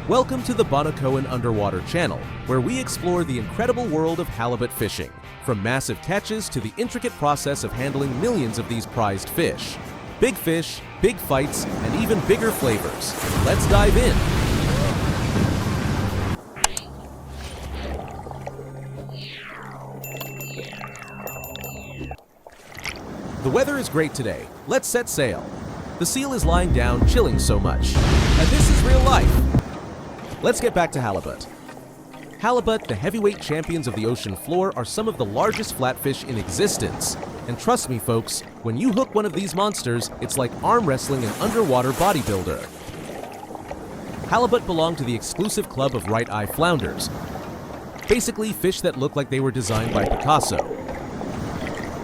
Welcome to the Bonokoen Underwater Channel, where we explore the incredible world of halibut fishing, from massive catches to the intricate process of handling millions of these prized fish. Big fish, big fights, and even bigger flavors. Let's dive in! The weather is great today. Let's set sail. The seal is lying down, chilling so much. And this is real life. Let's get back to halibut. Halibut, the heavyweight champions of the ocean floor, are some of the largest flatfish in existence. And trust me, folks, when you hook one of these monsters, it's like arm wrestling an underwater bodybuilder. Halibut belong to the exclusive club of right-eye flounders. Basically, fish that look like they were designed by Picasso.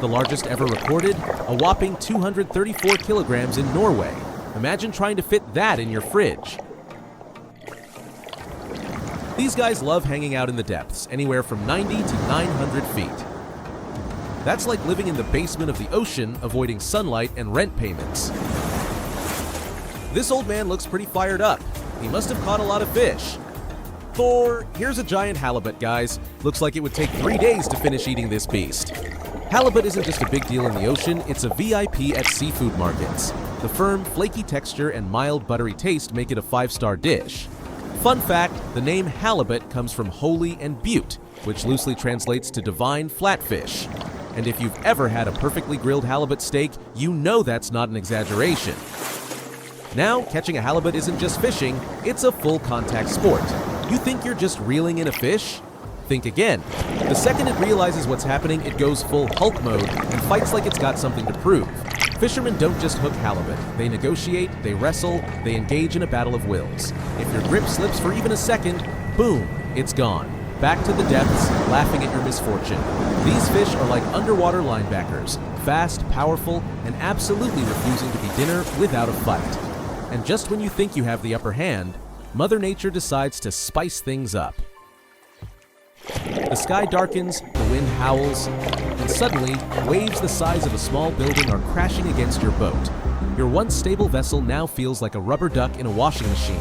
The largest ever recorded, a whopping 234 kilograms in Norway. Imagine trying to fit that in your fridge. These guys love hanging out in the depths, anywhere from 90 to 900 feet. That's like living in the basement of the ocean, avoiding sunlight and rent payments. This old man looks pretty fired up. He must have caught a lot of fish. Here's a giant halibut, guys. Looks like it would take 3 days to finish eating this beast. Halibut isn't just a big deal in the ocean, it's a VIP at seafood markets. The firm, flaky texture and mild, buttery taste make it a 5-star dish. Fun fact, the name halibut comes from holy and butte, which loosely translates to divine flatfish. And if you've ever had a perfectly grilled halibut steak, you know that's not an exaggeration. Now, catching a halibut isn't just fishing, it's a full contact sport. You think you're just reeling in a fish? Think again. The second it realizes what's happening, it goes full Hulk mode and fights like it's got something to prove. Fishermen don't just hook halibut. They negotiate, they wrestle, they engage in a battle of wills. If your grip slips for even a second, boom, it's gone. Back to the depths, laughing at your misfortune. These fish are like underwater linebackers, fast, powerful, and absolutely refusing to be dinner without a fight. And just when you think you have the upper hand, Mother Nature decides to spice things up. The sky darkens, the wind howls, and suddenly, waves the size of a small building are crashing against your boat. Your once stable vessel now feels like a rubber duck in a washing machine.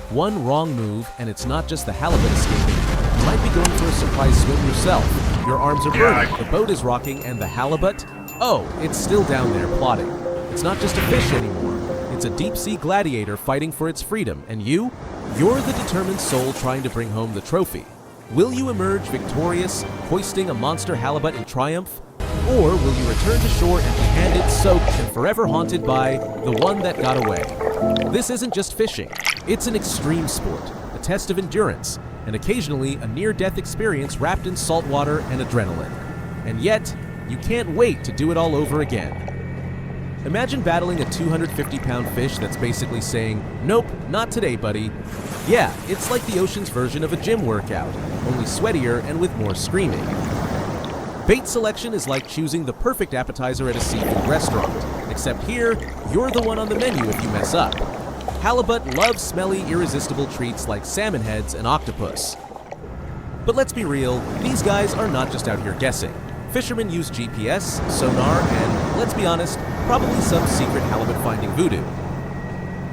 One wrong move, and it's not just the halibut escaping. You might be going for a surprise swim yourself. Your arms are burning, the boat is rocking, and the halibut? Oh, it's still down there plotting. It's not just a fish anymore. It's a deep-sea gladiator fighting for its freedom, and you're the determined soul trying to bring home the trophy. Will you emerge victorious, hoisting a monster halibut in triumph? Or will you return to shore empty-handed, soaked, and forever haunted by the one that got away? This isn't just fishing. It's an extreme sport, a test of endurance, and occasionally a near-death experience wrapped in salt water and adrenaline. And yet, you can't wait to do it all over again. Imagine battling a 250-pound fish that's basically saying, "Nope, not today, buddy." Yeah, it's like the ocean's version of a gym workout, only sweatier and with more screaming. Bait selection is like choosing the perfect appetizer at a seafood restaurant, except here, you're the one on the menu if you mess up. Halibut loves smelly, irresistible treats like salmon heads and octopus. But let's be real, these guys are not just out here guessing. Fishermen use GPS, sonar, and, let's be honest, probably some secret halibut finding voodoo.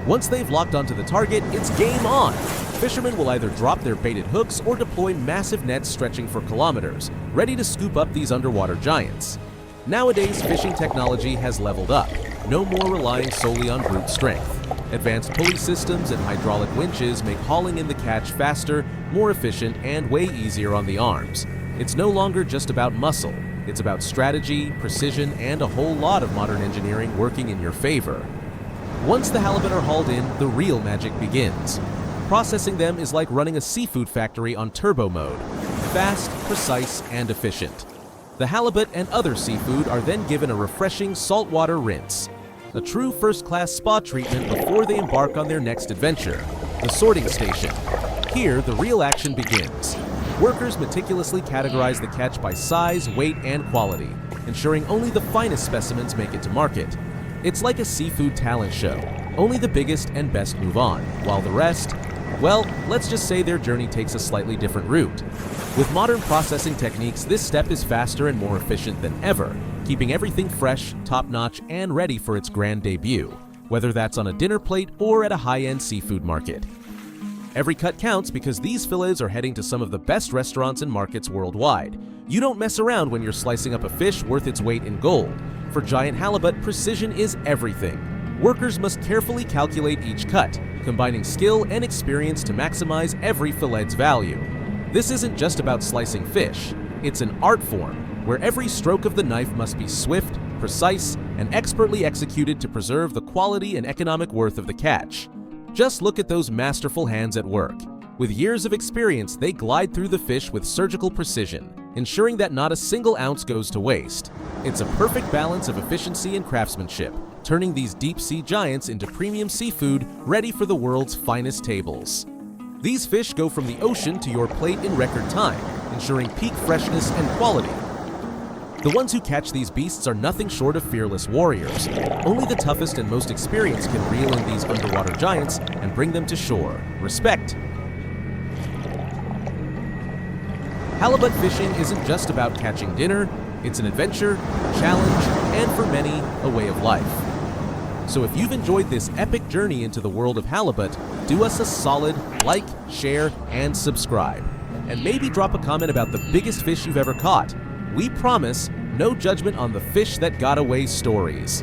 Once they've locked onto the target, it's game on! Fishermen will either drop their baited hooks or deploy massive nets stretching for kilometers, ready to scoop up these underwater giants. Nowadays, fishing technology has leveled up, no more relying solely on brute strength. Advanced pulley systems and hydraulic winches make hauling in the catch faster, more efficient, and way easier on the arms. It's no longer just about muscle. It's about strategy, precision, and a whole lot of modern engineering working in your favor. Once the halibut are hauled in, the real magic begins. Processing them is like running a seafood factory on turbo mode. Fast, precise, and efficient. The halibut and other seafood are then given a refreshing saltwater rinse. A true first-class spa treatment before they embark on their next adventure, the sorting station. Here, the real action begins. Workers meticulously categorize the catch by size, weight, and quality, ensuring only the finest specimens make it to market. It's like a seafood talent show. Only the biggest and best move on, while the rest, well, let's just say their journey takes a slightly different route. With modern processing techniques, this step is faster and more efficient than ever, keeping everything fresh, top-notch, and ready for its grand debut, whether that's on a dinner plate or at a high-end seafood market. Every cut counts because these fillets are heading to some of the best restaurants and markets worldwide. You don't mess around when you're slicing up a fish worth its weight in gold. For giant halibut, precision is everything. Workers must carefully calculate each cut, combining skill and experience to maximize every fillet's value. This isn't just about slicing fish. It's an art form, where every stroke of the knife must be swift, precise, and expertly executed to preserve the quality and economic worth of the catch. Just look at those masterful hands at work. With years of experience, they glide through the fish with surgical precision, ensuring that not a single ounce goes to waste. It's a perfect balance of efficiency and craftsmanship, turning these deep-sea giants into premium seafood ready for the world's finest tables. These fish go from the ocean to your plate in record time, ensuring peak freshness and quality. The ones who catch these beasts are nothing short of fearless warriors. Only the toughest and most experienced can reel in these underwater giants and bring them to shore. Respect! Halibut fishing isn't just about catching dinner, it's an adventure, a challenge, and for many, a way of life. So if you've enjoyed this epic journey into the world of halibut, do us a solid like, share, and subscribe. And maybe drop a comment about the biggest fish you've ever caught. We promise, no judgment on the fish that got away stories.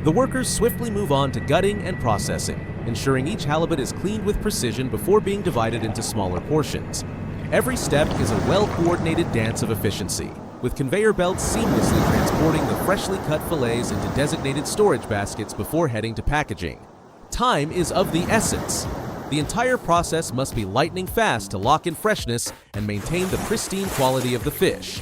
The workers swiftly move on to gutting and processing, ensuring each halibut is cleaned with precision before being divided into smaller portions. Every step is a well-coordinated dance of efficiency, with conveyor belts seamlessly transporting the freshly cut fillets into designated storage baskets before heading to packaging. Time is of the essence. The entire process must be lightning fast to lock in freshness and maintain the pristine quality of the fish.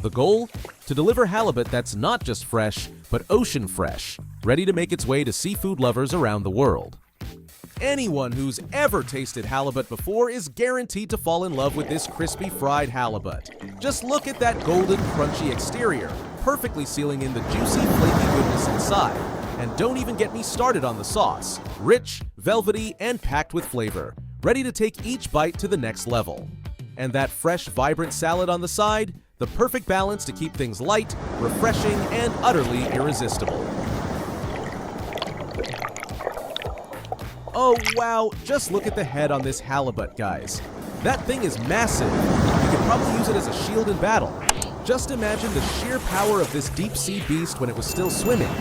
The goal? To deliver halibut that's not just fresh, but ocean fresh, ready to make its way to seafood lovers around the world. Anyone who's ever tasted halibut before is guaranteed to fall in love with this crispy fried halibut. Just look at that golden, crunchy exterior, perfectly sealing in the juicy, flaky goodness inside. And don't even get me started on the sauce. Rich, velvety, and packed with flavor, ready to take each bite to the next level. And that fresh, vibrant salad on the side, the perfect balance to keep things light, refreshing, and utterly irresistible. Oh wow, just look at the head on this halibut, guys. That thing is massive. You could probably use it as a shield in battle. Just imagine the sheer power of this deep-sea beast when it was still swimming.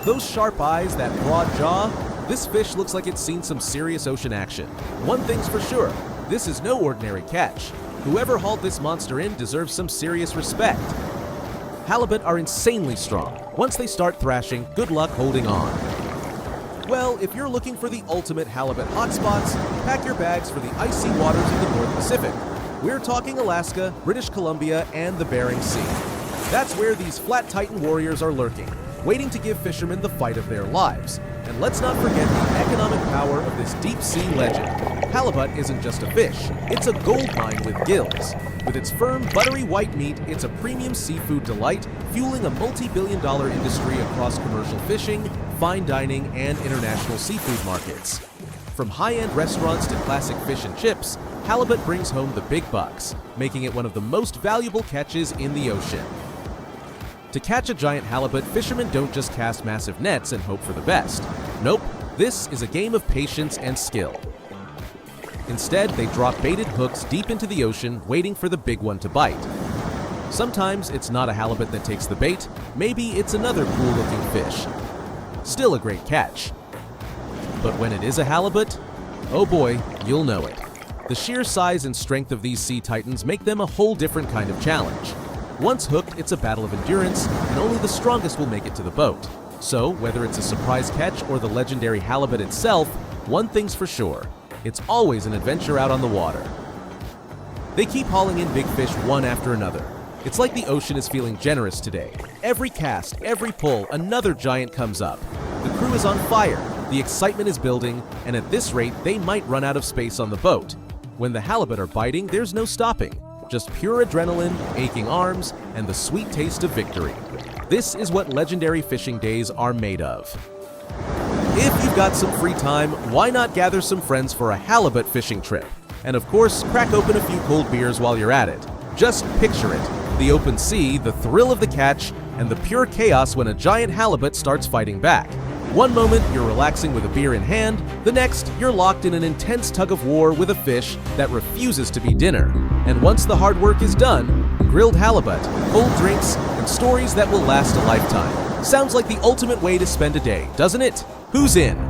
Those sharp eyes, that broad jaw, this fish looks like it's seen some serious ocean action. One thing's for sure, this is no ordinary catch. Whoever hauled this monster in deserves some serious respect. Halibut are insanely strong. Once they start thrashing, good luck holding on. Well, if you're looking for the ultimate halibut hotspots, pack your bags for the icy waters of the North Pacific. We're talking Alaska, British Columbia, and the Bering Sea. That's where these flat titan warriors are lurking, waiting to give fishermen the fight of their lives. And let's not forget the economic power of this deep-sea legend. Halibut isn't just a fish, it's a gold mine with gills. With its firm, buttery white meat, it's a premium seafood delight, fueling a multi-billion-dollar industry across commercial fishing, fine dining, and international seafood markets. From high-end restaurants to classic fish and chips, halibut brings home the big bucks, making it one of the most valuable catches in the ocean. To catch a giant halibut, fishermen don't just cast massive nets and hope for the best. Nope, this is a game of patience and skill. Instead, they drop baited hooks deep into the ocean, waiting for the big one to bite. Sometimes it's not a halibut that takes the bait, maybe it's another cool-looking fish. Still a great catch. But when it is a halibut, oh boy, you'll know it. The sheer size and strength of these sea titans make them a whole different kind of challenge. Once hooked, it's a battle of endurance, and only the strongest will make it to the boat. So, whether it's a surprise catch or the legendary halibut itself, one thing's for sure, it's always an adventure out on the water. They keep hauling in big fish one after another. It's like the ocean is feeling generous today. Every cast, every pull, another giant comes up. The crew is on fire, the excitement is building, and at this rate, they might run out of space on the boat. When the halibut are biting, there's no stopping. Just pure adrenaline, aching arms, and the sweet taste of victory. This is what legendary fishing days are made of. If you've got some free time, why not gather some friends for a halibut fishing trip? And of course, crack open a few cold beers while you're at it. Just picture it. The open sea, the thrill of the catch, and the pure chaos when a giant halibut starts fighting back. One moment, you're relaxing with a beer in hand. The next, you're locked in an intense tug of war with a fish that refuses to be dinner. And once the hard work is done, grilled halibut, cold drinks, and stories that will last a lifetime. Sounds like the ultimate way to spend a day, doesn't it? Who's in?